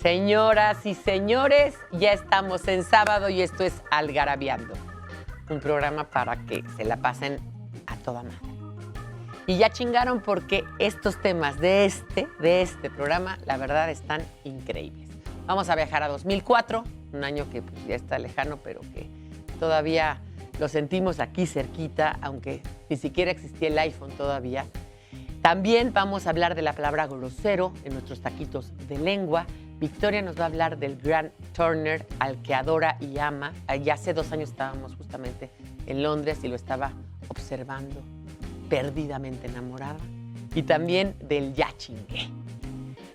Señoras y señores, ya estamos en sábado y esto es Algarabeando, un programa para que se la pasen a toda madre. Y ya chingaron porque estos temas de este programa, la verdad, están increíbles. Vamos a viajar a 2004, un año que ya está lejano, pero que todavía lo sentimos aquí cerquita, aunque ni siquiera existía el iPhone todavía. También vamos a hablar de la palabra grosero en nuestros taquitos de lengua. Victoria nos va a hablar del Grant Turner, al que adora y ama. Ya hace 2 años estábamos justamente en Londres y lo estaba observando, perdidamente enamorada. Y también del ya chingué.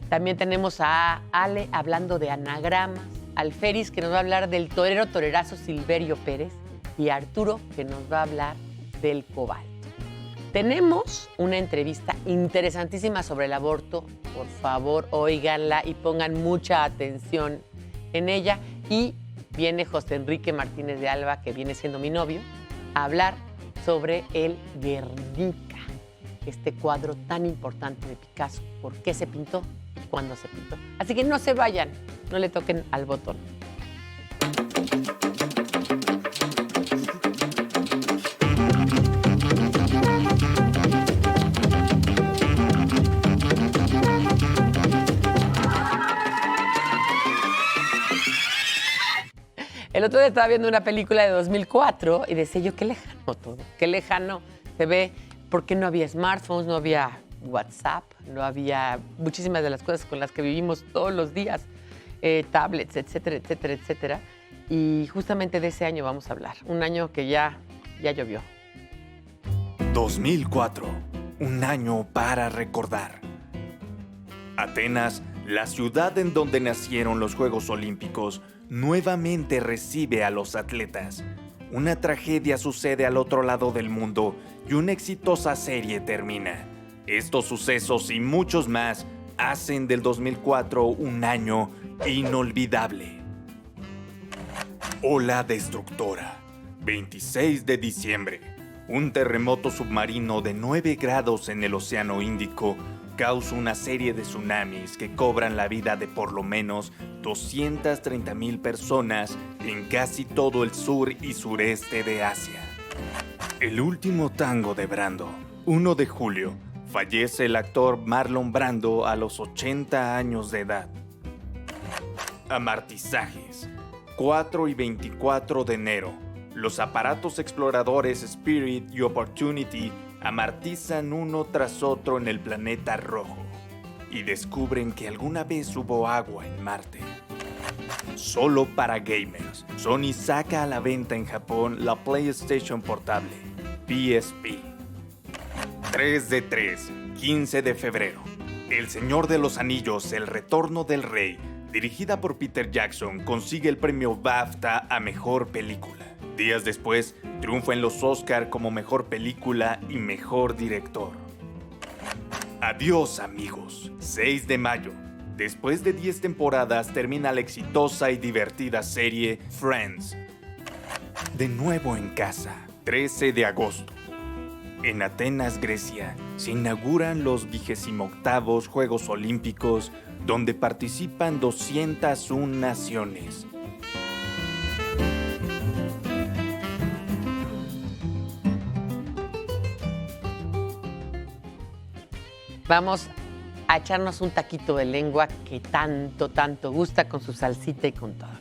También tenemos a Ale hablando de anagramas, al Feris, que nos va a hablar del torerazo Silverio Pérez, y a Arturo, que nos va a hablar del cobalto. Tenemos una entrevista interesantísima sobre el aborto. Por favor, óiganla y pongan mucha atención en ella. Y viene José Enrique Martínez de Alba, que viene siendo mi novio, a hablar sobre el Guernica, este cuadro tan importante de Picasso. ¿Por qué se pintó y cuándo se pintó? Así que no se vayan, no le toquen al botón. El otro día estaba viendo una película de 2004 y decía yo, qué lejano todo, qué lejano se ve, porque no había smartphones, no había WhatsApp, no había muchísimas de las cosas con las que vivimos todos los días, tablets, etcétera, etcétera, etcétera. Y justamente de ese año vamos a hablar, un año que ya llovió. 2004, un año para recordar. Atenas, la ciudad en donde nacieron los Juegos Olímpicos, nuevamente recibe a los atletas. Una tragedia sucede al otro lado del mundo y una exitosa serie termina. Estos sucesos y muchos más hacen del 2004 un año inolvidable. Ola destructora. 26 de diciembre. Un terremoto submarino de 9 grados en el Océano Índico causa una serie de tsunamis que cobran la vida de por lo menos 230,000 personas en casi todo el sur y sureste de Asia. El último tango de Brando. 1 de julio. Fallece el actor Marlon Brando a los 80 años de edad. Amartizajes. 4 y 24 de enero. Los aparatos exploradores Spirit y Opportunity amartizan uno tras otro en el planeta rojo y descubren que alguna vez hubo agua en Marte. Solo para gamers, Sony saca a la venta en Japón la PlayStation Portable, PSP. 3 de 3, 15 de febrero. El Señor de los Anillos, El Retorno del Rey, dirigida por Peter Jackson, consigue el premio BAFTA a Mejor Película. Días después, triunfa en los Oscar como Mejor Película y Mejor Director. Adiós, amigos. 6 de mayo. Después de 10 temporadas, termina la exitosa y divertida serie Friends. De nuevo en casa. 13 de agosto. En Atenas, Grecia, se inauguran los 28º Juegos Olímpicos, donde participan 201 naciones. Vamos a echarnos un taquito de lengua que tanto gusta, con su salsita y con todo.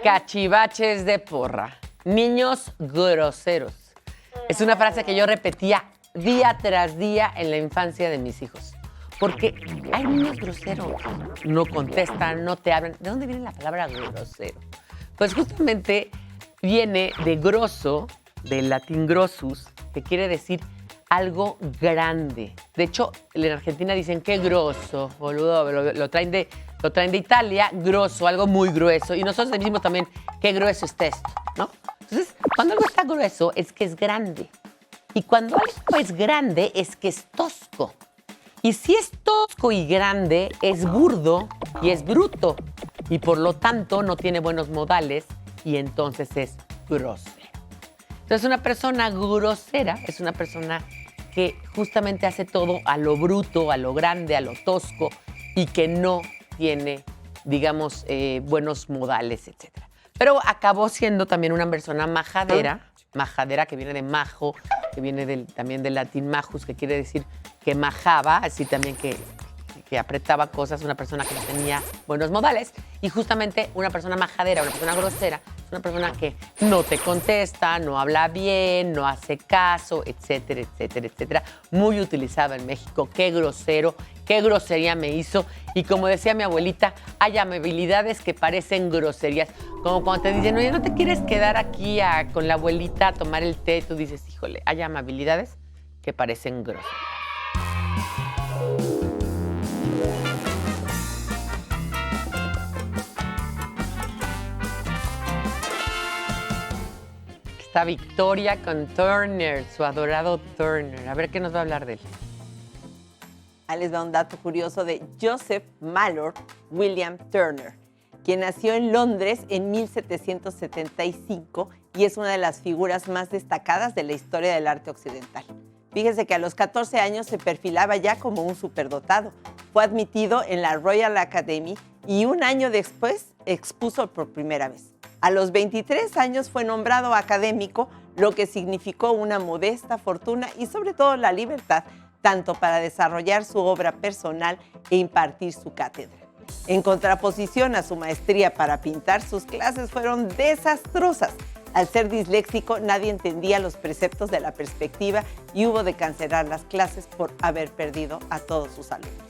Cachivaches de porra. Niños groseros. Es una frase que yo repetía día tras día en la infancia de mis hijos. Porque hay niños groseros. No contestan, no te hablan. ¿De dónde viene la palabra grosero? Pues justamente viene de grosso, del latín grossus, que quiere decir algo grande. De hecho, en Argentina dicen qué grosso, boludo. Lo traen de Italia, grosso, algo muy grueso. Y nosotros decimos también qué grueso está esto, ¿no? Entonces, cuando algo está grueso es que es grande. Y cuando algo es grande es que es tosco. Y si es tosco y grande, es burdo y es bruto. Y por lo tanto no tiene buenos modales y entonces es grosero. Entonces una persona grosera es una persona que justamente hace todo a lo bruto, a lo grande, a lo tosco y que no tiene, digamos, buenos modales, etc. Pero acabó siendo también una persona majadera que viene de majo, que viene también del latín majus, que quiere decir que majaba, así también que apretaba cosas, una persona que no tenía buenos modales. Y justamente una persona majadera, una persona grosera, es una persona que no te contesta, no habla bien, no hace caso, etcétera, etcétera, etcétera. Muy utilizado en México. Qué grosero, qué grosería me hizo. Y como decía mi abuelita, hay amabilidades que parecen groserías. Como cuando te dicen, oye, ¿no te quieres quedar aquí con la abuelita a tomar el té? Tú dices, híjole, hay amabilidades que parecen groserías. Está Victoria con Turner, su adorado Turner. A ver qué nos va a hablar de él. Ahí les va un dato curioso de Joseph Mallord William Turner, quien nació en Londres en 1775 y es una de las figuras más destacadas de la historia del arte occidental. Fíjense que a los 14 años se perfilaba ya como un superdotado. Fue admitido en la Royal Academy y un año después expuso por primera vez. A los 23 años fue nombrado académico, lo que significó una modesta fortuna y sobre todo la libertad, tanto para desarrollar su obra personal e impartir su cátedra. En contraposición a su maestría para pintar, sus clases fueron desastrosas. Al ser disléxico, nadie entendía los preceptos de la perspectiva y hubo de cancelar las clases por haber perdido a todos sus alumnos.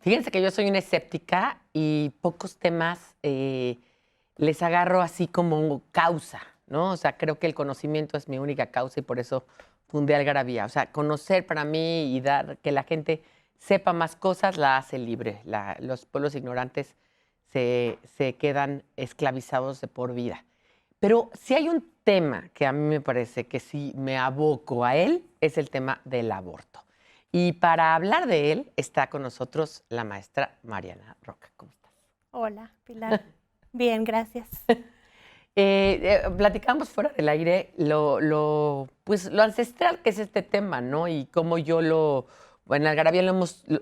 Fíjense que yo soy una escéptica y pocos temas les agarro así como causa, ¿no? O sea, creo que el conocimiento es mi única causa y por eso fundé Algarabía. O sea, conocer para mí y dar que la gente sepa más cosas la hace libre. Los pueblos ignorantes se quedan esclavizados de por vida. Pero si hay un tema que a mí me parece que sí me aboco a él, es el tema del aborto. Y para hablar de él está con nosotros la maestra Mariana Roca. ¿Cómo estás? Hola, Pilar. Bien, gracias. Platicamos fuera del aire lo ancestral que es este tema, ¿no? Y cómo yo en Algarabía en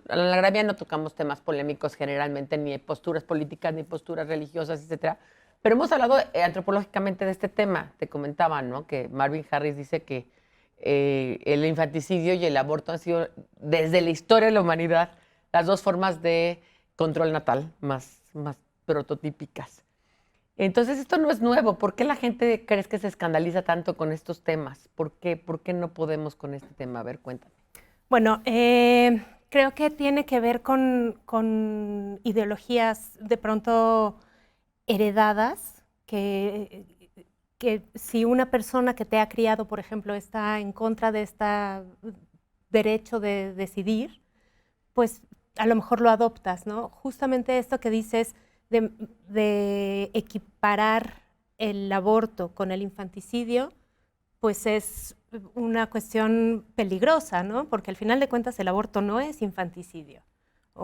Algarabía no tocamos temas polémicos generalmente, ni posturas políticas, ni posturas religiosas, etcétera. Pero hemos hablado antropológicamente de este tema. Te comentaba, ¿no? Que Marvin Harris dice que el infanticidio y el aborto han sido, desde la historia de la humanidad, las dos formas de control natal más prototípicas. Entonces, esto no es nuevo. ¿Por qué la gente crees que se escandaliza tanto con estos temas? ¿Por qué no podemos con este tema? A ver, cuéntame. Bueno, creo que tiene que ver con ideologías de pronto heredadas, que si una persona que te ha criado, por ejemplo, está en contra de este derecho de decidir, pues a lo mejor lo adoptas, ¿no? Justamente esto que dices de equiparar el aborto con el infanticidio, pues es una cuestión peligrosa, ¿no? Porque al final de cuentas el aborto no es infanticidio.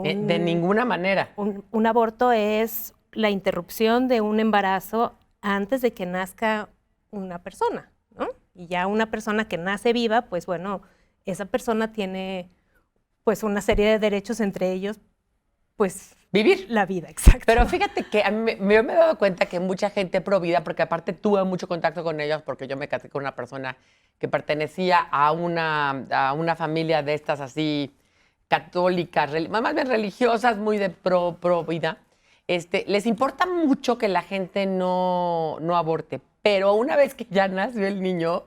De ninguna manera. Un aborto es la interrupción de un embarazo antes de que nazca una persona, ¿no? Y ya una persona que nace viva, pues bueno, esa persona tiene pues una serie de derechos, entre ellos, pues vivir la vida, exacto. Pero fíjate que a mí yo me he dado cuenta que mucha gente pro vida, porque aparte tuve mucho contacto con ellos, porque yo me casé con una persona que pertenecía a una familia de estas así católicas, más bien religiosas, muy de pro vida. Les importa mucho que la gente no aborte, pero una vez que ya nació el niño,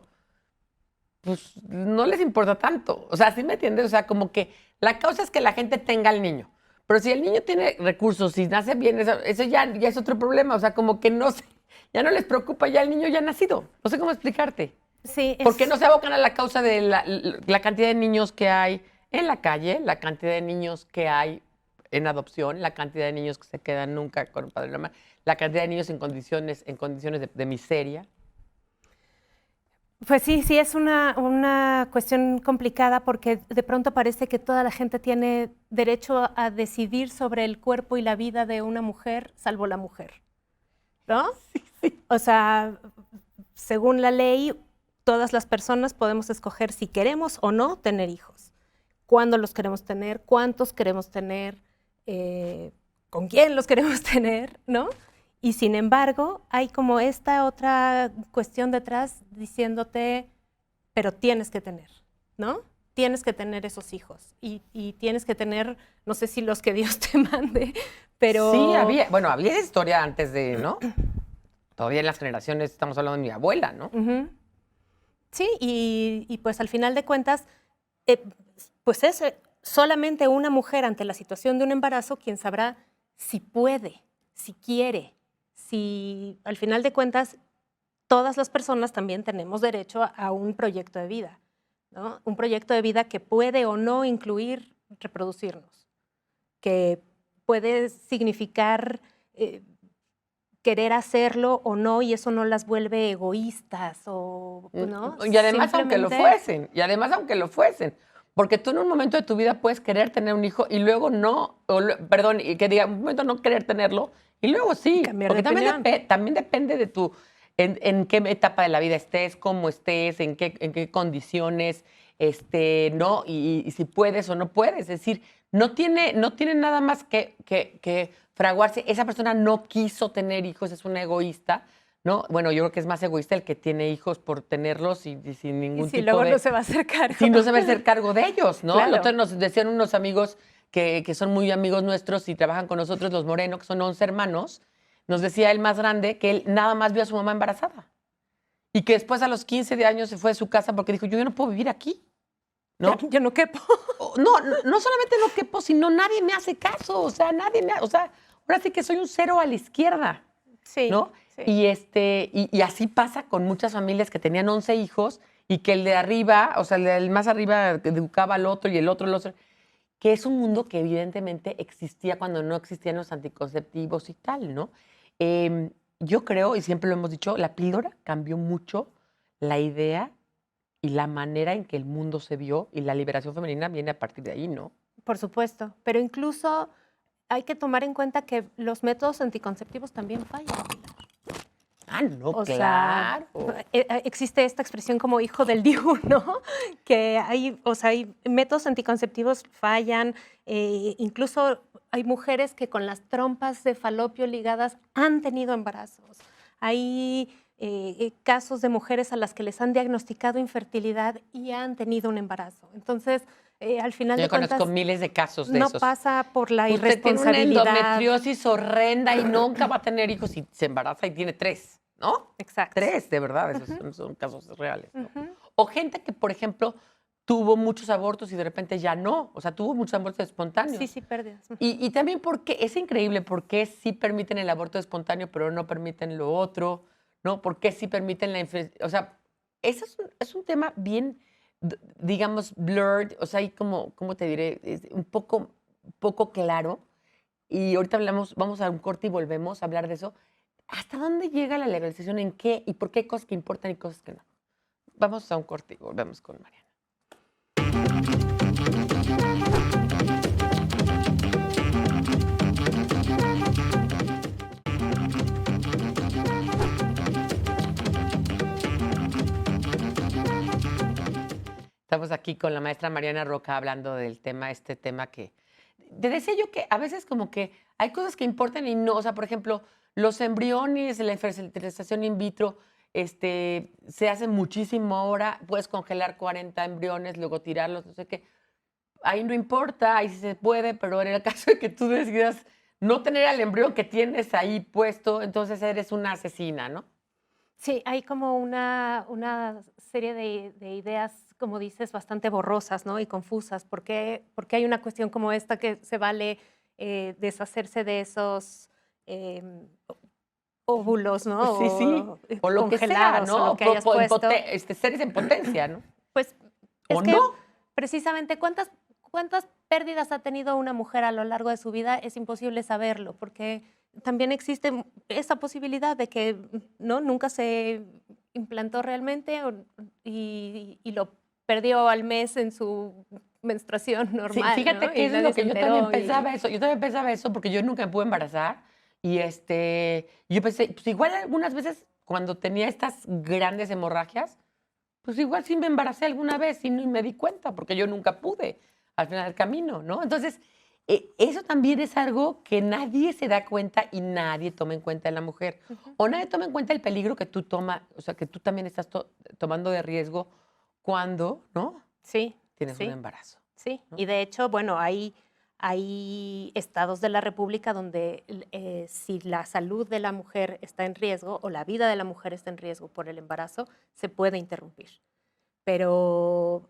pues no les importa tanto. O sea, ¿sí me entiendes? O sea, como que la causa es que la gente tenga al niño. Pero si el niño tiene recursos, si nace bien, eso ya es otro problema. O sea, como que ya no les preocupa ya el niño ya nacido. No sé cómo explicarte. Sí, ¿Por qué no se abocan a la causa de la cantidad de niños que hay en la calle, la cantidad de niños que hay en adopción, la cantidad de niños que se quedan nunca con el padre y la madre, la cantidad de niños en condiciones de miseria? Pues sí, es una cuestión complicada porque de pronto parece que toda la gente tiene derecho a decidir sobre el cuerpo y la vida de una mujer, salvo la mujer. ¿no? O sea, según la ley, todas las personas podemos escoger si queremos o no tener hijos. Cuándo los queremos tener, cuántos queremos tener, con quién los queremos tener, ¿no? Y sin embargo, hay como esta otra cuestión detrás diciéndote, pero tienes que tener, ¿no? Tienes que tener esos hijos y tienes que tener, no sé si los que Dios te mande, pero... Sí, había historia antes de, ¿no? Todavía en las generaciones, estamos hablando de mi abuela, ¿no? Uh-huh. Sí, y pues al final de cuentas, pues es solamente una mujer ante la situación de un embarazo quien sabrá si puede, si quiere, si al final de cuentas todas las personas también tenemos derecho a un proyecto de vida, ¿no? Un proyecto de vida que puede o no incluir reproducirnos, que puede significar querer hacerlo o no, y eso no las vuelve egoístas o, ¿no? Y además, aunque lo fuesen, porque tú en un momento de tu vida puedes querer tener un hijo y luego no, y que diga, un momento no querer tenerlo y luego sí, cambiar porque de opinión. también depende de en qué etapa de la vida estés, cómo estés, en qué condiciones, ¿no? Y si puedes o no puedes. Es decir, no tiene nada más que fraguarse. Esa persona no quiso tener hijos, es una egoísta, ¿no? Bueno, yo creo que es más egoísta el que tiene hijos por tenerlos y sin ningún tipo luego de... no se va a hacer cargo. Sí, no se va a hacer cargo de ellos, ¿no? Claro. Entonces nos decían unos amigos que son muy amigos nuestros y trabajan con nosotros, los Moreno, que son 11 hermanos, nos decía el más grande que él nada más vio a su mamá embarazada y que después a los 15 de años se fue de su casa porque dijo, yo no puedo vivir aquí, ¿no? Yo no quepo. No solamente no quepo, sino nadie me hace caso, o sea, ahora sí que soy un cero a la izquierda, Sí, ¿no? sí. Y así pasa con muchas familias que tenían 11 hijos y que el de arriba, o sea, el del más arriba educaba al otro y el otro, que es un mundo que evidentemente existía cuando no existían los anticonceptivos y tal, ¿no? Yo creo, y siempre lo hemos dicho, la píldora cambió mucho la idea y la manera en que el mundo se vio y la liberación femenina viene a partir de ahí, ¿no? Por supuesto, pero incluso hay que tomar en cuenta que los métodos anticonceptivos también fallan. Ah, no, O claro. sea, existe esta expresión como hijo del DIU, ¿no? Que hay métodos anticonceptivos fallan, incluso hay mujeres que con las trompas de falopio ligadas han tenido embarazos. Hay casos de mujeres a las que les han diagnosticado infertilidad y han tenido un embarazo. Entonces, al final Yo de cuentas, conozco miles de casos de no esos. pasa por la Usted tiene una irresponsabilidad. endometriosis horrenda y nunca va a tener hijos y se embaraza y tiene 3, ¿no? Exacto. 3, de verdad, esos son casos reales, ¿no? Ujú. O gente que, por ejemplo, tuvo muchos abortos y de repente ya no, o sea, tuvo muchos abortos espontáneos. Sí, pérdidas. Y también porque es increíble, porque sí permiten el aborto espontáneo, pero no permiten lo otro, ¿no? Porque sí permiten o sea, eso es un tema bien, digamos, blurred, o sea, hay como, ¿cómo te diré? Es un poco claro. Y ahorita vamos a un corte y volvemos a hablar de eso. ¿Hasta dónde llega la legalización? ¿En qué? ¿Y por qué hay cosas que importan y cosas que no? Vamos a un corte y volvemos con Mariana. Estamos aquí con la maestra Mariana Roca hablando del tema, este tema que... Te decía yo que a veces como que hay cosas que importan y no, o sea, por ejemplo, los embriones, la fertilización in vitro, se hace muchísimo ahora, puedes congelar 40 embriones, luego tirarlos, no sé qué. Ahí no importa, ahí sí se puede, pero en el caso de que tú decidas no tener al embrión que tienes ahí puesto, entonces eres una asesina, ¿no? Sí, hay como una serie de ideas, como dices, bastante borrosas, ¿no? Y confusas. Porque hay una cuestión como esta que se vale deshacerse de esos óvulos, ¿no? Sí, sí. O lo que sea, ¿no? O lo que hayas puesto. Seres en potencia, ¿no? Pues es ¿O que no? precisamente cuántas pérdidas ha tenido una mujer a lo largo de su vida es imposible saberlo, porque también existe esa posibilidad de que no nunca se implantó realmente y lo perdió al mes en su menstruación normal. Sí, fíjate ¿no? que Y eso es nadie lo se que yo enteró también pensaba eso. Yo también pensaba eso porque yo nunca me pude embarazar Y yo pensé, pues igual algunas veces cuando tenía estas grandes hemorragias, pues igual sí me embaracé alguna vez y ni me di cuenta, porque yo nunca pude al final del camino, ¿no? Entonces, eso también es algo que nadie se da cuenta y nadie toma en cuenta en la mujer. O nadie toma en cuenta el peligro que tú tomas, o sea, que tú también estás tomando de riesgo cuando, ¿no? Sí. Tienes sí. un embarazo. Sí, ¿no? y de hecho, bueno, hay estados de la República donde si la salud de la mujer está en riesgo o la vida de la mujer está en riesgo por el embarazo, se puede interrumpir. Pero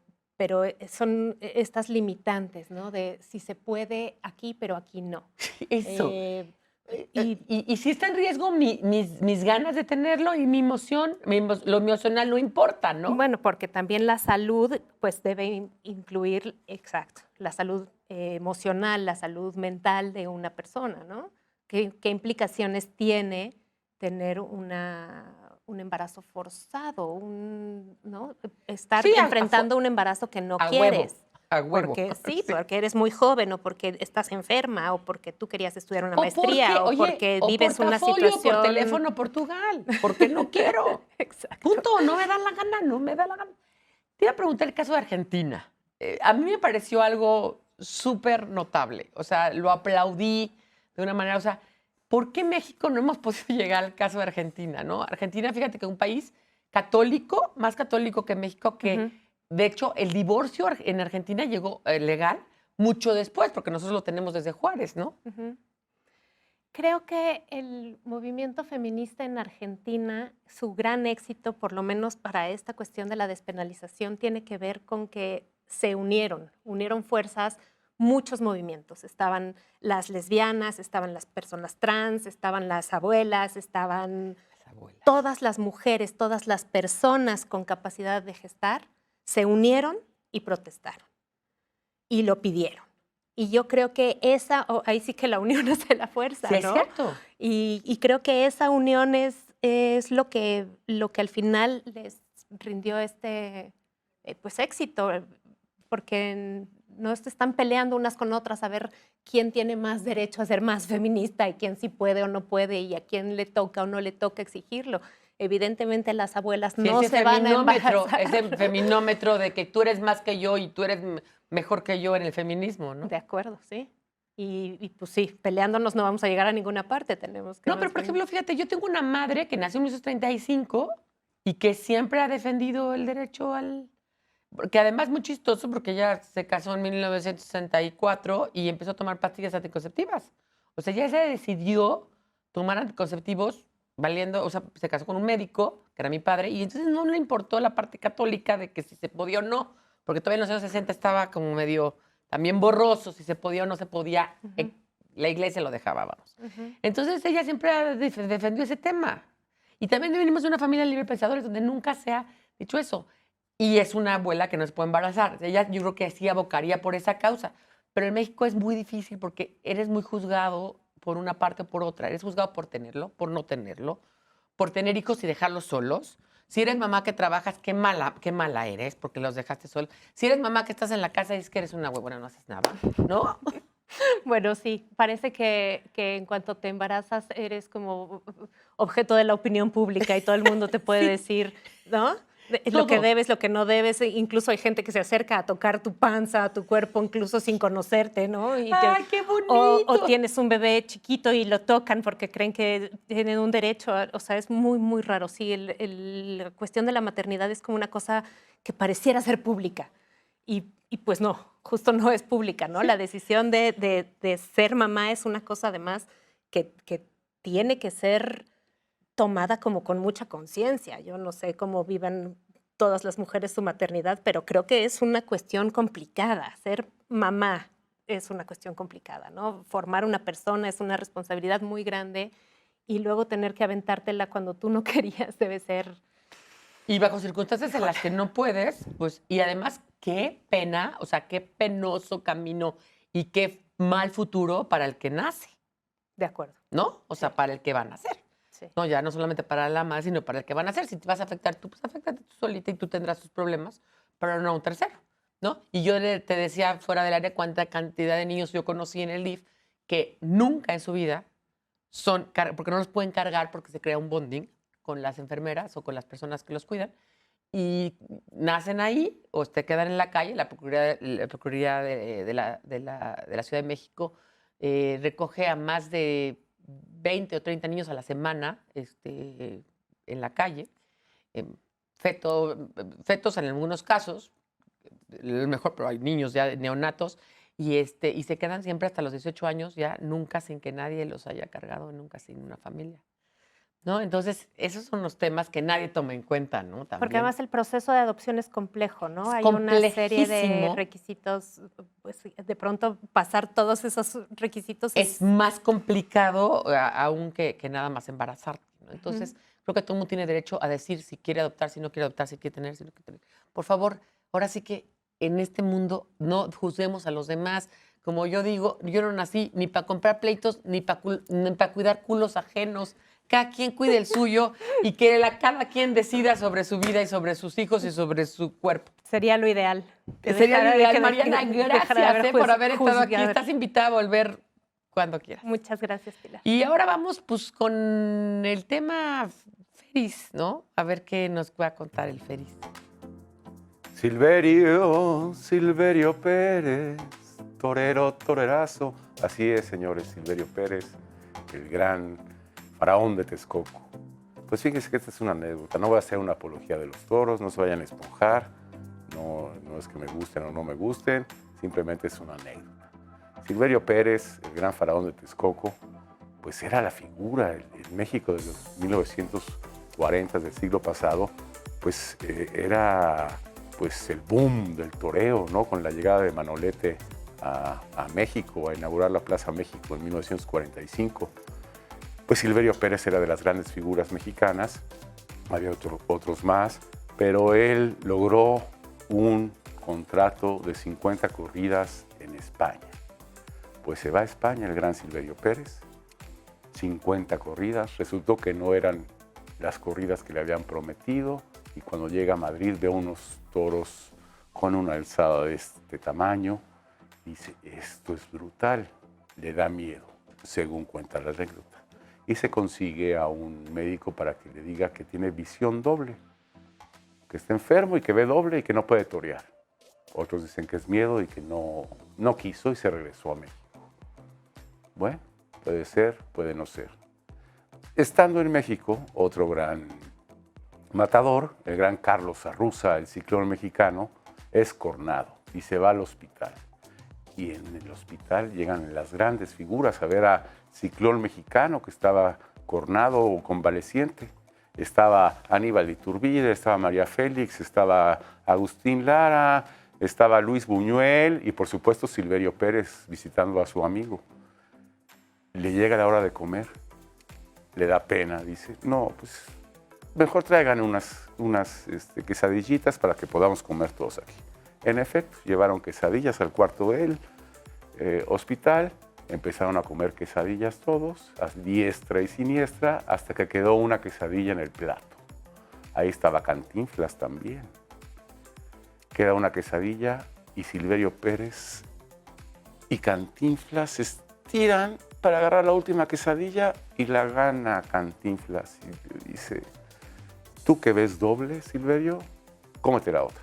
son estas limitantes, ¿no? De si se puede aquí, pero aquí no. Eso. Y Y si está en riesgo mis ganas de tenerlo y mi emoción, lo emocional no importa, ¿no? bueno, porque también la salud, pues debe incluir, exacto, la salud emocional, la salud mental de una persona, ¿no? ¿Qué implicaciones tiene tener un embarazo forzado, ¿no? Estar Sí, enfrentando un embarazo que no quieres? A huevo. Porque sí, porque eres muy joven o porque estás enferma o porque tú querías estudiar una O maestría o porque vives una situación... por teléfono Portugal, porque no quiero. Exacto. Punto, no me da la gana, no me da la gana. Te iba a preguntar el caso de Argentina. A mí me pareció algo súper notable. O sea, lo aplaudí de una manera, o sea, ¿por qué México no hemos podido llegar al caso de Argentina, no? Argentina, fíjate que es un país católico, más católico que México, que de hecho el divorcio en Argentina llegó legal mucho después, porque nosotros lo tenemos desde Juárez, ¿no? Creo que el movimiento feminista en Argentina, su gran éxito, por lo menos para esta cuestión de la despenalización, tiene que ver con que se unieron fuerzas, muchos movimientos. Estaban las lesbianas, estaban las personas trans, estaban las abuelas, estaban todas las mujeres, todas las personas con capacidad de gestar, se unieron y protestaron y lo pidieron. Y yo creo que ahí sí que la unión hace la fuerza, Sí, ¿no? es cierto. Y creo que esa unión es lo que al final les rindió pues éxito, porque no se están peleando unas con otras a ver quién tiene más derecho a ser más feminista y quién sí puede o no puede y a quién le toca o no le toca exigirlo. Evidentemente las abuelas no se van a embarazar. Ese feminómetro de que tú eres más que yo y tú eres mejor que yo en el feminismo, ¿no? De acuerdo, sí. Y pues sí, peleándonos no vamos a llegar a ninguna parte, tenemos que... No, pero por ejemplo, fíjate, yo tengo una madre que nació en 1935 y que siempre ha defendido el derecho al... Que además es muy chistoso porque ella se casó en 1964 y empezó a tomar pastillas anticonceptivas. O sea, ella se decidió tomar anticonceptivos valiendo, o sea, se casó con un médico, que era mi padre, y entonces no le importó la parte católica de que si se podía o no, porque todavía en los años 60 estaba como medio también borroso, si se podía o no se podía, la iglesia lo dejaba, vamos. Entonces ella siempre ha defendido ese tema. Y también venimos de una familia de libre pensadores donde nunca se ha dicho eso. Y es una abuela que no se puede embarazar. Ella yo creo que sí abocaría por esa causa. Pero en México es muy difícil porque eres muy juzgado por una parte o por otra. Eres juzgado por tenerlo, por no tenerlo, por tener hijos y dejarlos solos. Si eres mamá que trabajas, qué mala eres porque los dejaste solos. Si eres mamá que estás en la casa y dices que eres una huevona, no haces nada, ¿no? Bueno, sí, parece que en cuanto te embarazas eres como objeto de la opinión pública y todo el mundo te puede decir, ¿no? Lo que debes, lo que no debes. Incluso hay gente que se acerca a tocar tu panza, a tu cuerpo, incluso sin conocerte, ¿no? ¡Ay, qué bonito! O tienes un bebé chiquito y lo tocan porque creen que tienen un derecho. O sea, es muy, muy raro. Sí, la cuestión de la maternidad es como una cosa que pareciera ser pública. Y pues no, justo no es pública, ¿no? Sí. La decisión de ser mamá es una cosa además que tiene que ser tomada como con mucha conciencia. Yo no sé cómo vivan todas las mujeres su maternidad, pero creo que es una cuestión complicada. Ser mamá es una cuestión complicada, ¿no? Formar una persona es una responsabilidad muy grande y luego tener que aventártela cuando tú no querías debe ser... Y bajo circunstancias en las que no puedes, pues, y además, qué pena, o sea, qué penoso camino y qué mal futuro para el que nace. De acuerdo. ¿No? O sea, para el que va a nacer. Sí. No, ya no solamente para la madre, sino para el que van a hacer. Si te vas a afectar tú, pues afectate tú solita y tú tendrás tus problemas, pero no un tercero, ¿no? Y yo te decía fuera del área cuánta cantidad de niños yo conocí en el DIF que nunca en su vida porque no los pueden cargar porque se crea un bonding con las enfermeras o con las personas que los cuidan. Y nacen ahí o te quedan en la calle. La Procuraduría de la Ciudad de México recoge a más de 20 o 30 niños a la semana en la calle. Fetos en algunos casos, mejor, pero hay niños ya neonatos, y se quedan siempre hasta los 18 años, ya nunca sin que nadie los haya cargado, nunca sin una familia, ¿no? Entonces, esos son los temas que nadie toma en cuenta, ¿no? También. Porque además el proceso de adopción es complejo, ¿no? Es Hay una serie de requisitos, pues de pronto pasar todos esos requisitos es más complicado aún que nada más embarazarte, ¿no? Entonces, creo que todo el mundo tiene derecho a decir si quiere adoptar, si no quiere adoptar, si quiere tener, si no quiere tener. Por favor, ahora sí que en este mundo no juzguemos a los demás. Como yo digo, yo no nací ni para comprar pleitos, ni para cuidar culos ajenos. Cada quien cuide el suyo y que cada quien decida sobre su vida y sobre sus hijos y sobre su cuerpo. Sería lo ideal. Sería lo ideal. Mariana, gracias por haber estado aquí. Estás invitada a volver cuando quieras. Muchas gracias, Pilar. Y ahora vamos pues con el tema Feris, ¿no? A ver qué nos va a contar el Feris. Silverio Pérez, torero, torerazo. Así es, señores, Silverio Pérez, el gran faraón de Texcoco. Pues fíjense que esta es una anécdota. No voy a hacer una apología de los toros, no se vayan a esponjar. No es que me gusten o no me gusten, simplemente es una anécdota. Silverio Pérez, el gran faraón de Texcoco, pues era la figura en México de los 1940 del siglo pasado, pues era pues el boom del toreo, ¿no? Con la llegada de Manolete a México, a inaugurar la Plaza México en 1945. Pues Silverio Pérez era de las grandes figuras mexicanas, había otros más, pero él logró un contrato de 50 corridas en España. Pues se va a España el gran Silverio Pérez, 50 corridas, resultó que no eran las corridas que le habían prometido, y cuando llega a Madrid ve unos toros con una alzada de este tamaño, dice, esto es brutal, le da miedo, según cuenta la anécdota. Y se consigue a un médico para que le diga que tiene visión doble, que está enfermo y que ve doble y que no puede torear. Otros dicen que es miedo y que no quiso y se regresó a México. Bueno, puede ser, puede no ser. Estando en México, otro gran matador, el gran Carlos Arruza, el ciclón mexicano, es cornado y se va al hospital. Y en el hospital llegan las grandes figuras a ver a ciclón mexicano que estaba cornado o convaleciente. Estaba Aníbal de Iturbide, estaba María Félix, estaba Agustín Lara, estaba Luis Buñuel y por supuesto Silverio Pérez visitando a su amigo. Le llega la hora de comer, le da pena, dice, no, pues mejor traigan unas quesadillitas para que podamos comer todos aquí. En efecto, llevaron quesadillas al cuarto del hospital, empezaron a comer quesadillas todos, a diestra y siniestra, hasta que quedó una quesadilla en el plato. Ahí estaba Cantinflas también. Queda una quesadilla y Silverio Pérez y Cantinflas se estiran para agarrar la última quesadilla y la gana Cantinflas. Y dice, ¿tú que ves doble, Silverio? Cómete la otra.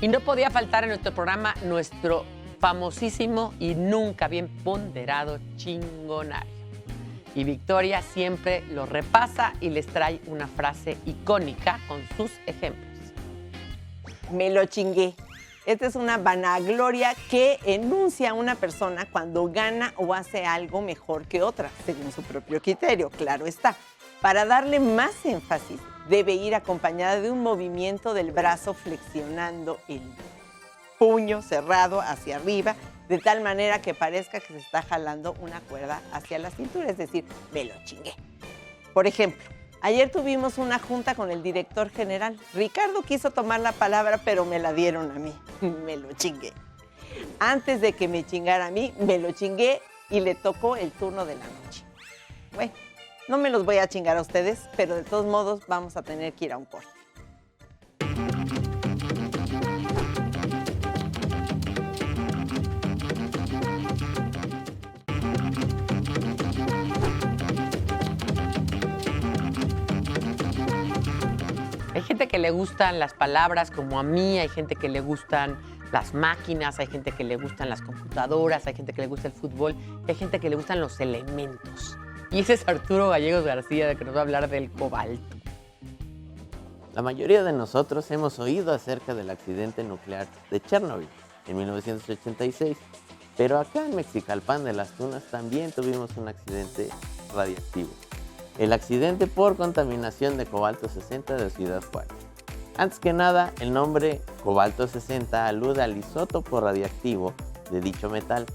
Y no podía faltar en nuestro programa nuestro famosísimo y nunca bien ponderado chingonario. Y Victoria siempre lo repasa y les trae una frase icónica con sus ejemplos. Me lo chingué. Esta es una vanagloria que enuncia a una persona cuando gana o hace algo mejor que otra, según su propio criterio, claro está. Para darle más énfasis, debe ir acompañada de un movimiento del brazo flexionando el puño cerrado hacia arriba, de tal manera que parezca que se está jalando una cuerda hacia la cintura, es decir, me lo chingué. Por ejemplo, ayer tuvimos una junta con el director general. Ricardo quiso tomar la palabra, pero me la dieron a mí. Me lo chingué. Antes de que me chingara a mí, me lo chingué y le tocó el turno de la noche. Bueno, no me los voy a chingar a ustedes, pero de todos modos vamos a tener que ir a un corte. Hay gente que le gustan las palabras como a mí, hay gente que le gustan las máquinas, hay gente que le gustan las computadoras, hay gente que le gusta el fútbol, y hay gente que le gustan los elementos. Y ese es Arturo Gallegos García, de que nos va a hablar del cobalto. La mayoría de nosotros hemos oído acerca del accidente nuclear de Chernobyl en 1986, pero acá en Mexicalpan de las Tunas también tuvimos un accidente radiactivo. El accidente por contaminación de cobalto 60 de Ciudad Juárez. Antes que nada, el nombre cobalto 60 alude al isótopo radiactivo de dicho metal.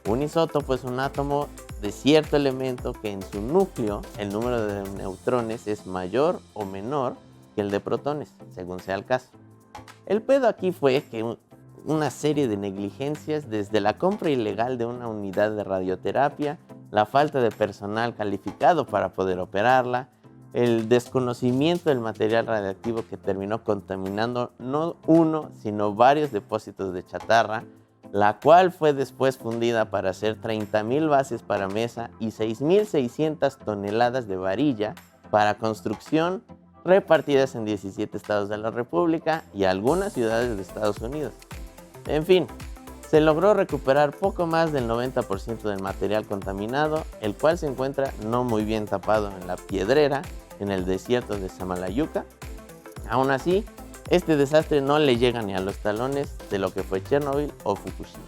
Un isótopo es un átomo de cierto elemento que en su núcleo el número de neutrones es mayor o menor que el de protones, según sea el caso. El pedo aquí fue que una serie de negligencias, desde la compra ilegal de una unidad de radioterapia, la falta de personal calificado para poder operarla, el desconocimiento del material radiactivo que terminó contaminando no uno, sino varios depósitos de chatarra, la cual fue después fundida para hacer 30,000 bases para mesa y 6,600 toneladas de varilla para construcción, repartidas en 17 estados de la República y algunas ciudades de Estados Unidos. En fin, se logró recuperar poco más del 90% del material contaminado, el cual se encuentra no muy bien tapado en la piedrera, en el desierto de Samalayuca. Aún así, este desastre no le llega ni a los talones de lo que fue Chernobyl o Fukushima.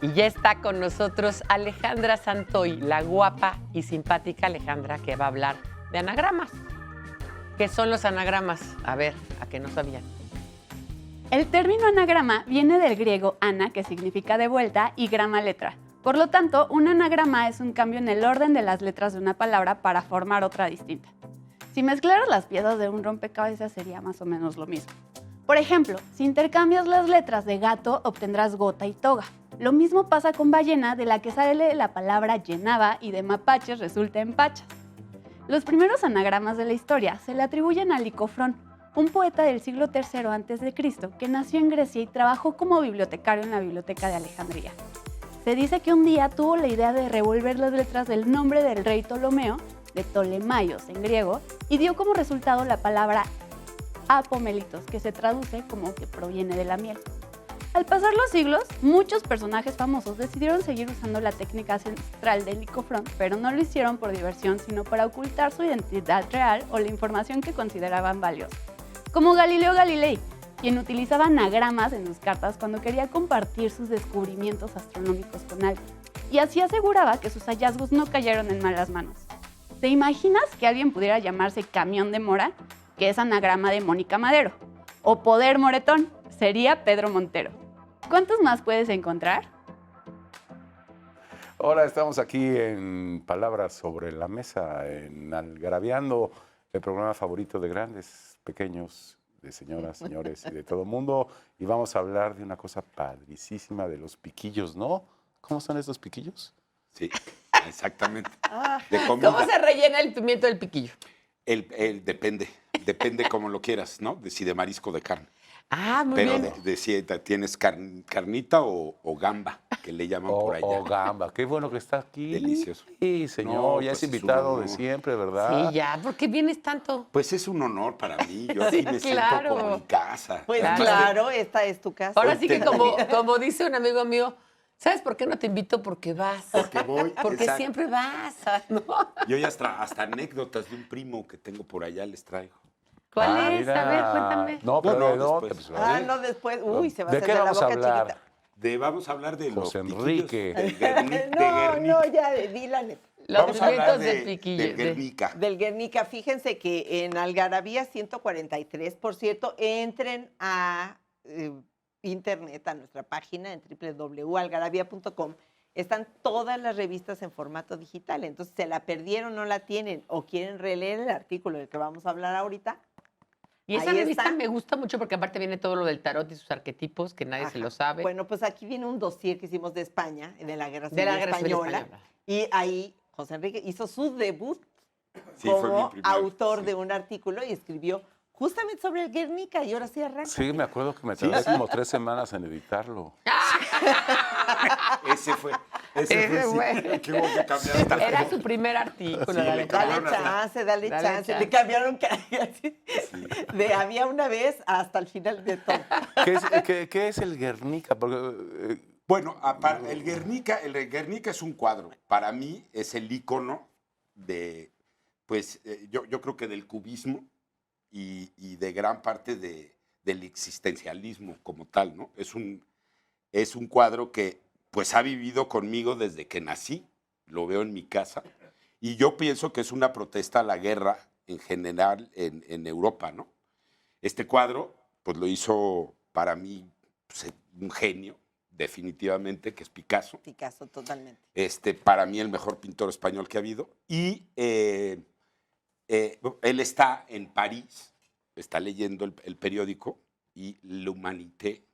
Y ya está con nosotros Alejandra Santoy, la guapa y simpática Alejandra, que va a hablar de anagramas. ¿Qué son los anagramas? A ver, ¿a qué no sabían? El término anagrama viene del griego ana, que significa de vuelta, y grama letra. Por lo tanto, un anagrama es un cambio en el orden de las letras de una palabra para formar otra distinta. Si mezclaras las piezas de un rompecabezas sería más o menos lo mismo. Por ejemplo, si intercambias las letras de gato, obtendrás gota y toga. Lo mismo pasa con ballena, de la que sale la palabra llenaba, y de mapaches resulta en pachas. Los primeros anagramas de la historia se le atribuyen a Licofrón, un poeta del siglo III a.C. que nació en Grecia y trabajó como bibliotecario en la Biblioteca de Alejandría. Se dice que un día tuvo la idea de revolver las letras del nombre del rey Ptolomeo, de Ptolemaios en griego, y dio como resultado la palabra apomelitos, que se traduce como que proviene de la miel. Al pasar los siglos, muchos personajes famosos decidieron seguir usando la técnica ancestral de Licofrón, pero no lo hicieron por diversión, sino para ocultar su identidad real o la información que consideraban valiosa. Como Galileo Galilei, quien utilizaba anagramas en sus cartas cuando quería compartir sus descubrimientos astronómicos con alguien, y así aseguraba que sus hallazgos no cayeron en malas manos. ¿Te imaginas que alguien pudiera llamarse Camión de Mora, que es anagrama de Mónica Madero? O Poder Moretón, sería Pedro Montero. ¿Cuántos más puedes encontrar? Hola, estamos aquí en Palabras sobre la Mesa, en Algarabiando, el programa favorito de grandes, pequeños, de señoras, señores y de todo el mundo. Y vamos a hablar de una cosa padricísima, de los piquillos, ¿no? ¿Cómo son estos piquillos? Sí, exactamente. De comida. ¿Cómo se rellena el pimiento del piquillo? Depende como lo quieras, ¿no? De si de marisco o de carne. Ah, muy Pero bien. de si tienes carnita o gamba, que le llaman por allá. O gamba, qué bueno que está aquí. Delicioso. Sí, señor, No, ya pues es es un invitado de honor. siempre, ¿verdad? Sí, ya, ¿por qué vienes tanto? Pues es un honor para mí. Yo aquí me claro. siento como en casa. Pues Claro. claro, esta es tu casa. Ahora sí que Te- como dice un amigo mío, ¿sabes por qué no te invito? Porque vas. Porque voy. Porque exacto. siempre vas, ¿no? Yo ya hasta anécdotas de un primo que tengo por allá les traigo. ¿Cuál Ah, es? mira. A ver, cuéntame. No, pero No, ¿de dónde? después. Pues, Ah, no, después. Uy, se va a ¿De hacer qué de la vamos a boca hablar? chiquita. Vamos a hablar de los José piquillos Enrique. de No, Guernica. no, ya, di la neta. Los Vamos a hablar pimientos del de piquillo. Guernica. Del Guernica. Fíjense que en Algarabía 143, por cierto, entren a internet, a nuestra página en www.algarabía.com. Están todas las revistas en formato digital. Entonces, se la perdieron, no la tienen o quieren releer el artículo del que vamos a hablar ahorita. Y esa Ahí revista está. me gusta mucho porque aparte viene todo lo del tarot y sus arquetipos que nadie se Ajá. lo sabe. Bueno, pues aquí viene un dossier que hicimos de España, de la Guerra Civil de la Guerra Civil Española. Española. Y ahí José Enrique hizo su debut Sí, fue mi como primer, autor sí. de un artículo y escribió justamente sobre el Guernica y ahora sí arranca. Sí, me acuerdo que me tardé como 3 semanas en editarlo. Ese fue. Ese fue. Que hubo que cambiar hasta el Era final. su primer artículo. Sí, dale le chance. cambiaron Dale chance. Le cambiaron de había una vez hasta el final de todo. ¿Qué es el Guernica? Porque, Bueno, el Guernica es un cuadro. Para mí es el ícono de, pues, yo creo que del cubismo y de gran parte del existencialismo como tal, ¿no? Es un cuadro que, pues, ha vivido conmigo desde que nací. Lo veo en mi casa. Y yo pienso que es una protesta a la guerra en general en Europa, ¿no? Este cuadro, pues, lo hizo para mí pues, un genio, definitivamente, que es Picasso. Picasso, totalmente. Para mí el mejor pintor español que ha habido. Y él está en París, está leyendo el periódico y L'Humanité,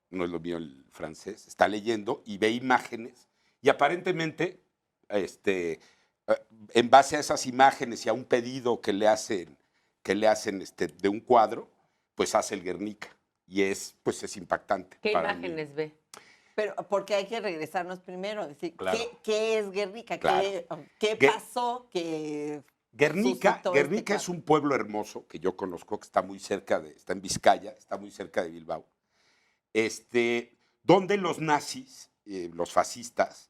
no es lo mío el francés, está leyendo y ve imágenes y aparentemente, en base a esas imágenes y a un pedido que le hacen de un cuadro, pues hace el Guernica y es impactante. ¿Qué para mí. imágenes ve? Pero porque hay que regresarnos primero, decir, Claro. ¿qué es Guernica? Claro. ¿Qué pasó que Guernica suscitó este es un pueblo hermoso que yo conozco, que está está en Vizcaya, está muy cerca de Bilbao, donde los nazis, los fascistas,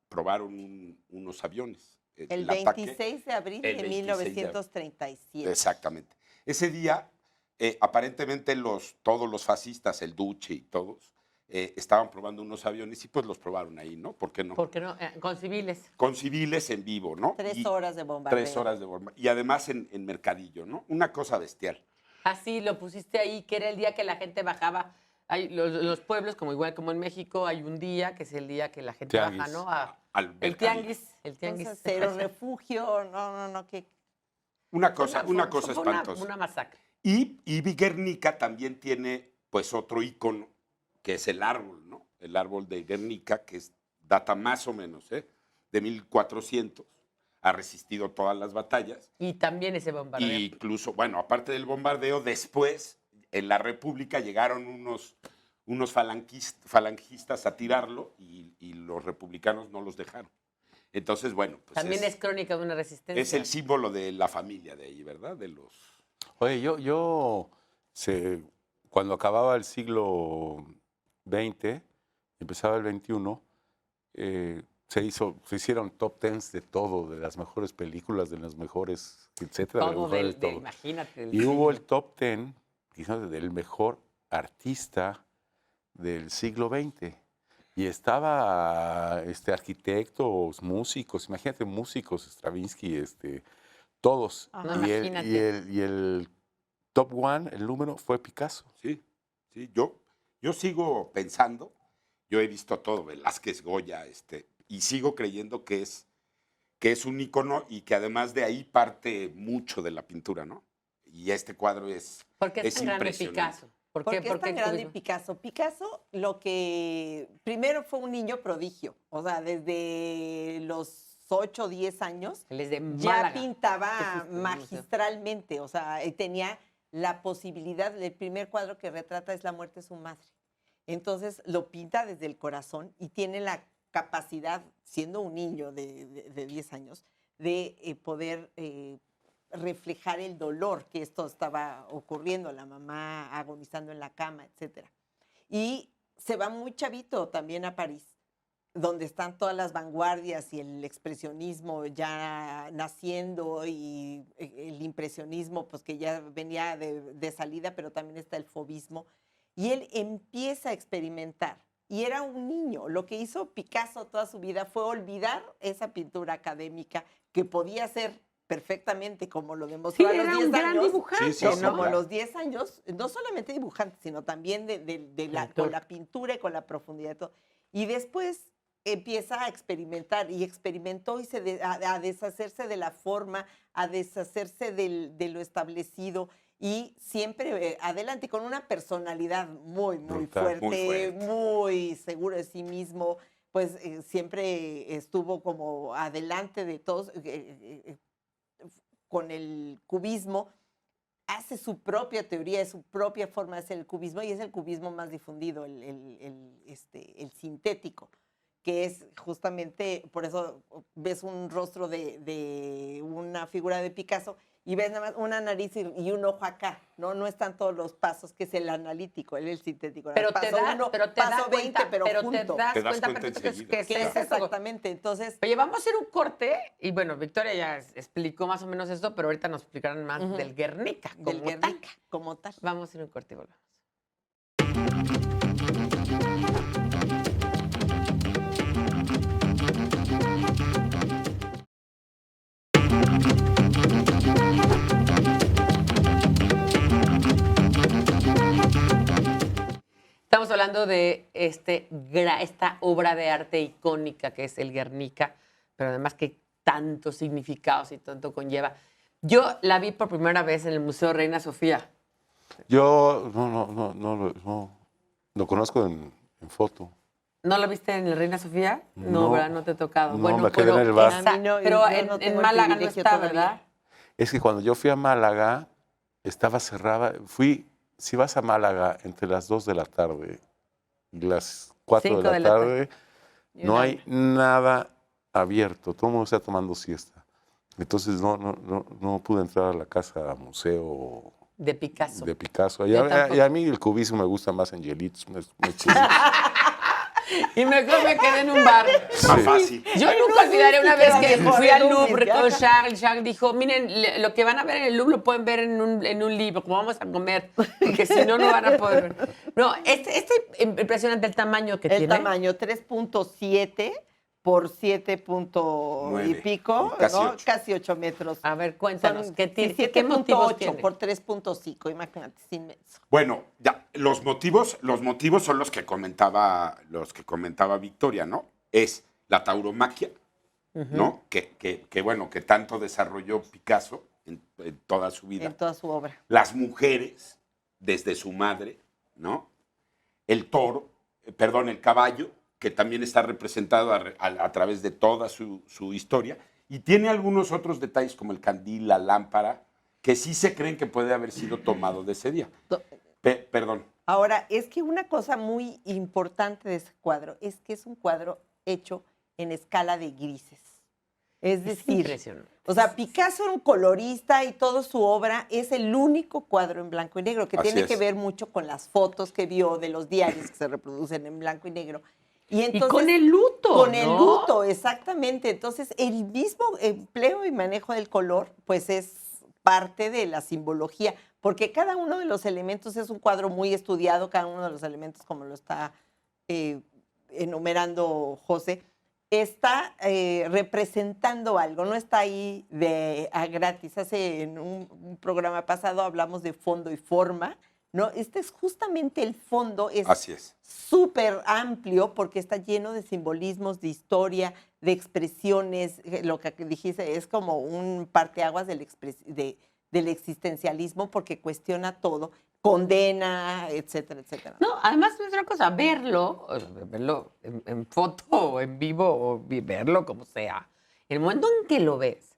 probaron unos aviones. El ataque, 26 de abril el de 26 de abril. 1937. Exactamente. Ese día, aparentemente todos los fascistas, el Duce y todos, estaban probando unos aviones y pues los probaron ahí, ¿no? ¿Por qué no? ¿Por qué no? Con civiles. Con civiles en vivo, ¿no? 3 horas de bombardeo. 3 horas de bombardeo. Y además en Mercadillo, ¿no? Una cosa bestial. Así lo pusiste ahí, que era el día que la gente bajaba. Los pueblos, igual como en México, hay un día que es el día que la gente Tianguis. baja, ¿no? Al El tianguis. El tianguis. Entonces, cero refugio, no, que Una cosa Fue espantosa. una masacre. Y Guernica también tiene, pues, otro ícono, que es el árbol, ¿no? El árbol de Guernica, que data más o menos, de 1400. Ha resistido todas las batallas. Y también ese bombardeo. Y incluso, bueno, aparte del bombardeo, después, en la República, llegaron unos falangistas a tirarlo y los republicanos no los dejaron. Entonces, bueno, pues también es crónica de una resistencia. es el símbolo de la familia de ahí, ¿verdad? Oye, cuando acababa el siglo XX, empezaba el XXI, se hicieron top 10 de todo, de las mejores películas, de las mejores, etcétera. Todo imagínate. Y hubo el top 10, quizás del mejor artista del siglo XX. Y estaba arquitectos, músicos, imagínate músicos, Stravinsky, todos. No, y imagínate. el top one, el número, fue Picasso. Sí. Yo sigo pensando, yo he visto todo, Velázquez, Goya, y sigo creyendo que es un ícono y que además de ahí parte mucho de la pintura, ¿no? Y este cuadro es ¿Por qué es tan grande impresionante. Picasso? ¿Por qué es tan grande Picasso? Picasso lo que primero fue un niño prodigio, o sea, desde los 8 o 10 años Él es de ya Málaga. pintaba Ese es magistralmente, o sea, tenía la posibilidad, el primer cuadro que retrata es la muerte de su madre. Entonces lo pinta desde el corazón y tiene la capacidad, siendo un niño de 10 años, de poder reflejar el dolor que esto estaba ocurriendo, la mamá agonizando en la cama, etc. Y se va muy chavito también a París, donde están todas las vanguardias y el expresionismo ya naciendo y el impresionismo, pues que ya venía de salida, pero también está el fauvismo. Y él empieza a experimentar. Y era un niño. Lo que hizo Picasso toda su vida fue olvidar esa pintura académica que podía ser perfectamente, como lo demostró a los 10 años. Era un gran dibujante, Sí, ¿no? Como a los 10 años, no solamente dibujante, sino también con la pintura y con la profundidad de todo. Y después empieza a experimentar y experimentó y a deshacerse de la forma, a deshacerse de lo establecido y siempre adelante con una personalidad muy Brutal. fuerte, muy seguro de sí mismo, pues siempre estuvo como adelante de todos con el cubismo. hace su propia teoría, su propia forma de hacer el cubismo, y es el cubismo más difundido, el sintético, que es justamente, por eso ves un rostro de una figura de Picasso y ves nada más una nariz y un ojo acá, ¿no? No están todos los pasos, que es el analítico, el sintético. Pero te paso da, uno, pero te paso das 20, cuenta, pero pero junto. te das cuenta enseguida. que Que es es eso. exactamente, entonces... Oye, vamos a hacer un corte y bueno, Victoria ya explicó más o menos esto, pero ahorita nos explicarán más Ujú. del Guernica como Del tal. Guernica, como tal. Vamos a hacer un corte y volvemos. Estamos hablando de esta obra de arte icónica que es el Guernica, pero además que tantos significados y tanto conlleva. Yo la vi por primera vez en el Museo Reina Sofía. Yo lo conozco en foto. ¿No la viste en el Reina Sofía? No, No, ¿verdad? No te ha tocado. no, Bueno, me quedé en el bar. A mí no, pero yo no en tengo el Málaga no privilegio está, todavía. ¿verdad? Es que cuando yo fui a Málaga, estaba cerrada. Si vas a Málaga entre las 2 de la tarde y las 4 5 de la tarde, Y no una hay nada abierto. Todo el mundo está tomando siesta. Entonces no pude entrar a la casa museo De Picasso. de Picasso. Yo tampoco. Y a mí el cubismo me gusta más en hielitos. Y mejor me quedé en un bar. Más fácil. Yo nunca olvidaré una vez que mejor fui al en un Louvre viaje. con Charles. Charles dijo, miren, lo que van a ver en el Louvre lo pueden ver en un libro, como vamos a comer, porque si no, no van a poder ver. No, impresionante el tamaño que El tiene. tamaño, 3.7 por 7 punto y Nueve, pico, y casi ¿no? 8. Casi 8 metros. A ver, cuéntanos, Son ¿qué motivos 7.8 tiene? por 3.5, imagínate, es inmenso. Bueno, ya, los motivos son los que comentaba Victoria, ¿no? Es la tauromaquia, ¿no? Que bueno, que tanto desarrolló Picasso en toda su vida. En toda su obra. Las mujeres, desde su madre, ¿no? El caballo, que también está representado a través de toda su historia, y tiene algunos otros detalles como el candil, la lámpara, que sí se creen que puede haber sido tomado de ese día. Perdón. Ahora, es que una cosa muy importante de ese cuadro es que es un cuadro hecho en escala de grises. Es decir, Impresionante. o sea, Picasso era un colorista y toda su obra es el único cuadro en blanco y negro, que Así tiene es. que ver mucho con las fotos que vio de los diarios que se reproducen en blanco y negro. Y, Y entonces, con el luto, Con el ¿no? luto, exactamente. Entonces, el mismo empleo y manejo del color, pues es parte de la simbología, porque cada uno de los elementos es un cuadro muy estudiado, cada uno de los elementos, como lo está enumerando José, está representando algo, no está ahí a gratis. En un programa pasado hablamos de fondo y forma, ¿no? Este es justamente el fondo, es Así es. súper amplio porque está lleno de simbolismos, de historia, de expresiones. Lo que dijiste es como un parteaguas del existencialismo porque cuestiona todo, condena, etcétera, etcétera. No, además es otra cosa, verlo en foto o en vivo o verlo como sea. El momento en que lo ves,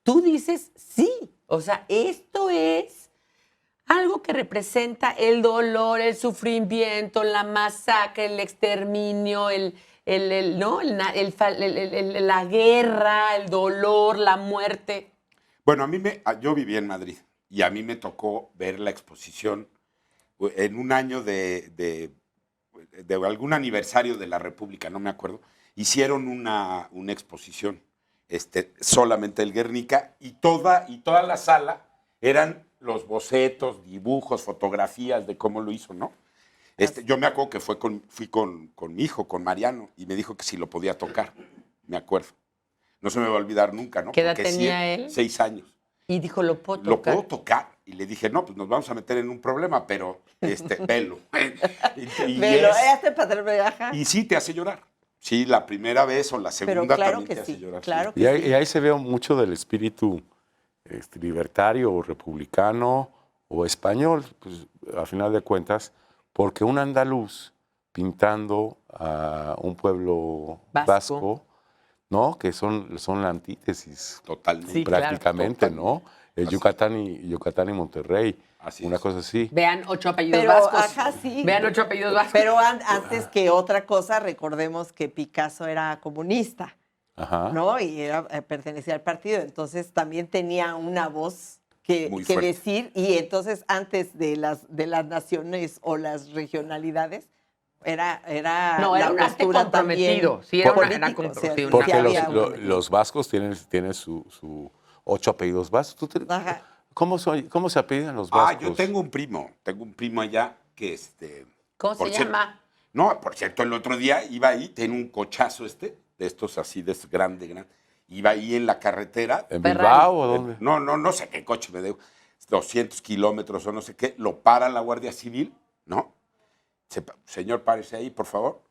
tú dices, sí, o sea, esto es algo que representa el dolor, el sufrimiento, la masacre, el exterminio, la guerra, el dolor, la muerte. Bueno, yo viví en Madrid y a mí me tocó ver la exposición en un año de algún aniversario de la República, no me acuerdo. Hicieron una exposición solamente el Guernica y toda la sala eran los bocetos, dibujos, fotografías de cómo lo hizo, ¿no? Yo me acuerdo que fui con mi hijo, con Mariano, y me dijo que si lo podía tocar, me acuerdo. No se me va a olvidar nunca, ¿no? ¿Qué edad Porque tenía él? 6 años. Y dijo, ¿lo puedo ¿Lo tocar? puedo tocar? Y le dije, no, pues nos vamos a meter en un problema, pero velo. Velo, ajá. Y sí te hace llorar. Sí, la primera vez o la segunda claro también que te hace sí, llorar. claro sí. Y ahí se ve mucho del espíritu libertario o republicano o español, pues, a final de cuentas, porque un andaluz pintando a un pueblo vasco, ¿no? Que son la antítesis Totalmente. Sí, claro, prácticamente, ¿no? Yucatán y Monterrey, Así una es. cosa así. Vean 8 apellidos Pero, vascos. ajá, sí. Vean 8 apellidos vascos. Pero antes que otra cosa, recordemos que Picasso era comunista, Ajá. ¿no? Y pertenecía al partido. Entonces también tenía una voz Muy que fuerte. decir. Y entonces antes de las naciones o las regionalidades, era No, era la un arte postura comprometido. también Sí, era político, una o sea, sí, una Porque sí había los vascos tienen su 8 apellidos vascos. Ajá. ¿Cómo se apellidan los vascos? Yo tengo un primo allá que ¿Cómo se por cierto- llama? No, por cierto, el otro día iba ahí, tiene un cochazo de estos así, de grande. Iba ahí en la carretera. ¿En Ferrari. Bilbao o dónde? No sé qué coche me dio, 200 kilómetros o no sé qué, lo para la Guardia Civil, ¿no? Señor, párese ahí, por favor.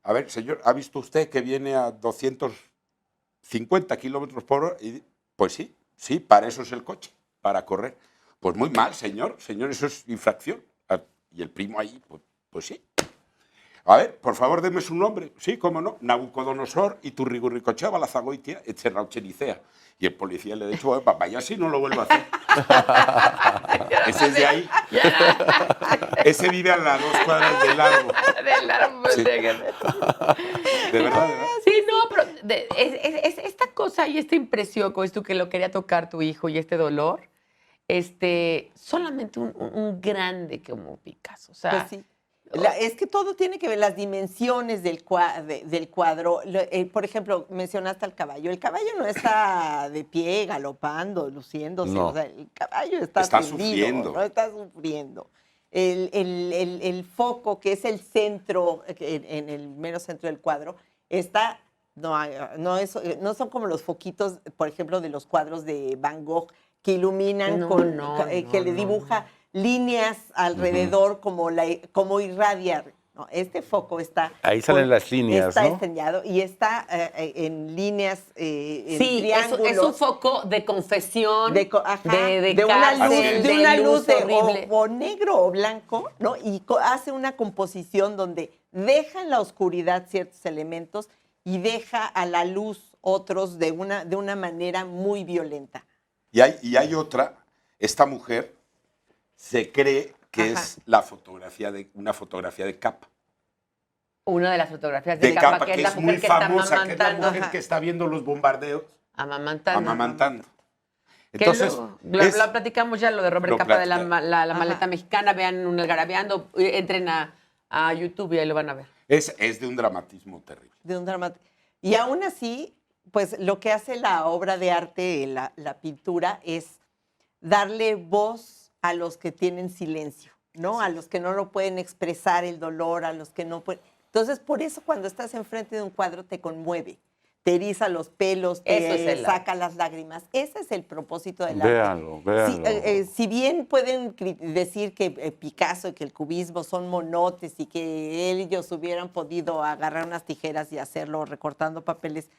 A ver, señor, ¿ha visto usted que viene a 250 kilómetros por hora? Y, pues sí, para eso es el coche, para correr. Pues muy mal, señor, eso es infracción. Y el primo ahí, pues sí. A ver, por favor, deme su nombre. Sí, cómo no. Nabucodonosor y Turrigurricochea Balazagoitia, Etxerrauchericia. Y el policía le ha dicho, vaya, si no lo vuelvo a hacer. Ese es de ahí. Ese vive a las 2 cuadras de largo. Del árbol Sí. de- De verdad. Sí, no, pero esta cosa y esta impresión, como es tú que lo quería tocar tu hijo y este dolor, solamente un grande como Picasso. O sea, Pues sí. Es que todo tiene que ver, las dimensiones del cuadro. Por ejemplo, mencionaste al caballo. El caballo no está de pie, galopando, luciéndose. No. O sea, el caballo está tendido, sufriendo. ¿no? Está sufriendo. El foco, que es el centro, en el mero centro del cuadro, está... No son como los foquitos, por ejemplo, de los cuadros de Van Gogh, que iluminan, que le dibuja líneas alrededor como irradiar. No, este foco está... Ahí salen las líneas, está ¿no? estrellado y está en líneas, en sí, triángulos. es un foco de confesión, de una cárcel, luz, de una luz horrible. o negro o blanco, ¿no? Y hace una composición donde deja en la oscuridad ciertos elementos y deja a la luz otros de una manera muy violenta. Y hay otra, esta mujer se cree que es una fotografía de capa. Una de las fotografías De de capa, capa, que es la es mujer muy que famosa, está que es la amamantando. mujer que está viendo los bombardeos Amamantando. amamantando. Que Entonces, lo platicamos ya, lo de Robert lo Capa de la platica- maleta mexicana. Vean un Algarabeando, entren a YouTube y ahí lo van a ver. es de un dramatismo terrible. De un drama. Y aún así, pues lo que hace la obra de arte, la pintura, es darle voz a los que tienen silencio, ¿no? A los que no lo pueden expresar el dolor, a los que no pueden. Entonces, por eso cuando estás enfrente de un cuadro te conmueve, te eriza los pelos, Eso es te el saca las lágrimas. Ese es el propósito del arte. Véanlo. Si bien pueden decir que Picasso y que el cubismo son monotes y que ellos hubieran podido agarrar unas tijeras y hacerlo recortando papeles,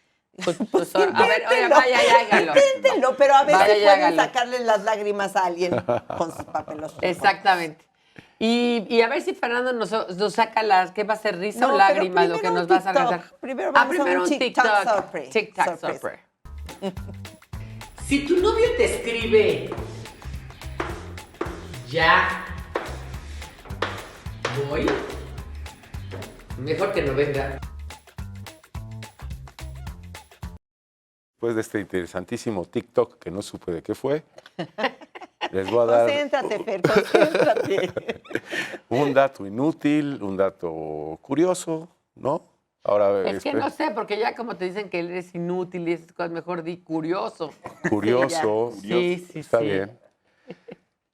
Pues, a ver, oiga, vaya y hágalo. inténtenlo, pero a veces Vaya y pueden hágalo. sacarle las lágrimas a alguien con sus papelos. Exactamente. Y a ver si Fernando nos saca las, ¿qué va a ser? ¿Risa No, o pero lágrimas? Lo que primero nos un vas a TikTok. regalar. Primero vamos a primero un un TikTok TikTok. sorpresa. TikTok Sorpresa. sorpresa. Si tu novio te escribe, ya voy, mejor que no venga. Después de este interesantísimo TikTok que no supe de qué fue, les voy a dar Concéntrate, Fer, concéntrate. un dato inútil, un dato curioso, ¿no? Ahora Es que no sé, porque ya como te dicen que eres inútil y esas cosas, mejor di curioso. curioso. Sí, sí, Está sí. bien.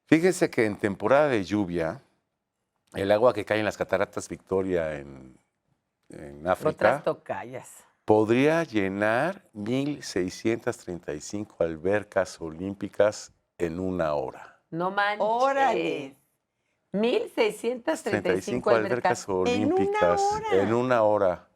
Fíjense que en temporada de lluvia, el agua que cae en las cataratas Victoria en África Otras tocallas. podría llenar 1.635 albercas olímpicas en una hora. No manches. Órale. 1,635 albercas. olímpicas hora. en una hora.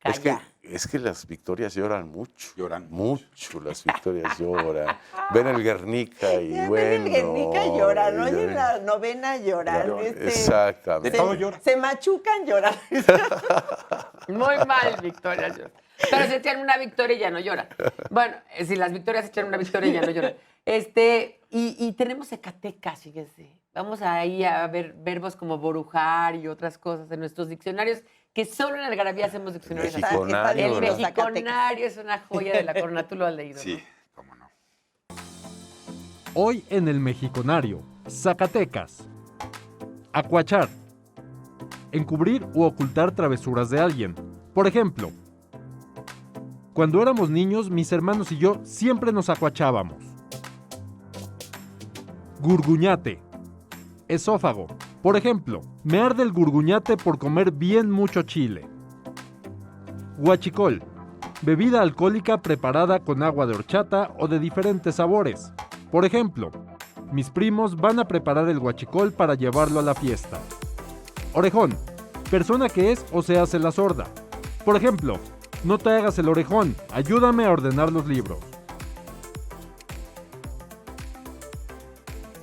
Es que Calla. Es que las victorias lloran mucho. Lloran mucho. Las victorias lloran. Ven el Guernica y Ya bueno. ven el Guernica lloran, ¿no? Oye, en la novena lloran. Exactamente. De todo llora. Se machucan lloran. Muy mal, Victoria. Pero si echan una victoria ya no llora. Bueno, si las victorias echan una victoria ya no lloran. Y tenemos Zacatecas, fíjense. Vamos ahí a ver verbos como borujar y otras cosas en nuestros diccionarios, que solo en Algarabía hacemos diccionarios así. Mexiconario, El ¿verdad? mexiconario es una joya de la corona, tú lo has leído, Sí, ¿no? cómo no. Hoy en el Mexiconario, Zacatecas. Acuachar. Encubrir u ocultar travesuras de alguien. Por ejemplo, cuando éramos niños, mis hermanos y yo siempre nos acuachábamos. Gurguñate. Esófago. Por ejemplo, me arde el gurguñate por comer bien mucho chile. Huachicol. Bebida alcohólica preparada con agua de horchata o de diferentes sabores. Por ejemplo, mis primos van a preparar el huachicol para llevarlo a la fiesta. Orejón. Persona que es o se hace la sorda. Por ejemplo, no te hagas el orejón, ayúdame a ordenar los libros.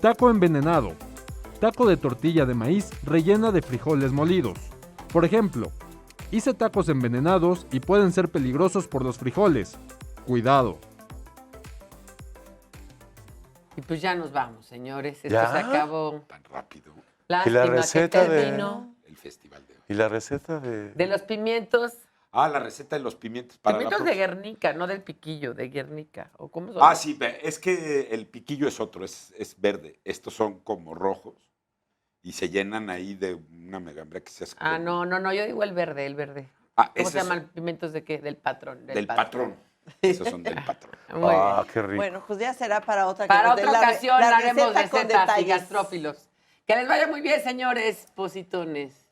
Taco envenenado. Taco de tortilla de maíz rellena de frijoles molidos. Por ejemplo, hice tacos envenenados y pueden ser peligrosos por los frijoles. Cuidado. Y pues ya nos vamos, señores. Esto ¿Ya? se acabó. Tan rápido. Lástima receta que de- terminó. El festival de hoy. Y la receta de... De los pimientos. Ah, la receta de los pimientos para Pimientos la de próxima. Guernica, no del piquillo, de Guernica. ¿O cómo son? Ah, sí, es que el piquillo es otro, es verde. Estos son como rojos y se llenan ahí de una megambre que se hace. Ah, como- no, yo digo el verde, el verde. Ah, ¿Cómo ese se es llaman? ¿Pimientos de qué? Del patrón. del patrón. Esos son del patrón. Muy bien. Ah, qué rico. Bueno, pues ya será para otra Para nos den otra ocasión la haremos receta con recetas y detalles. gastrófilos. Que les vaya muy bien, señores positones.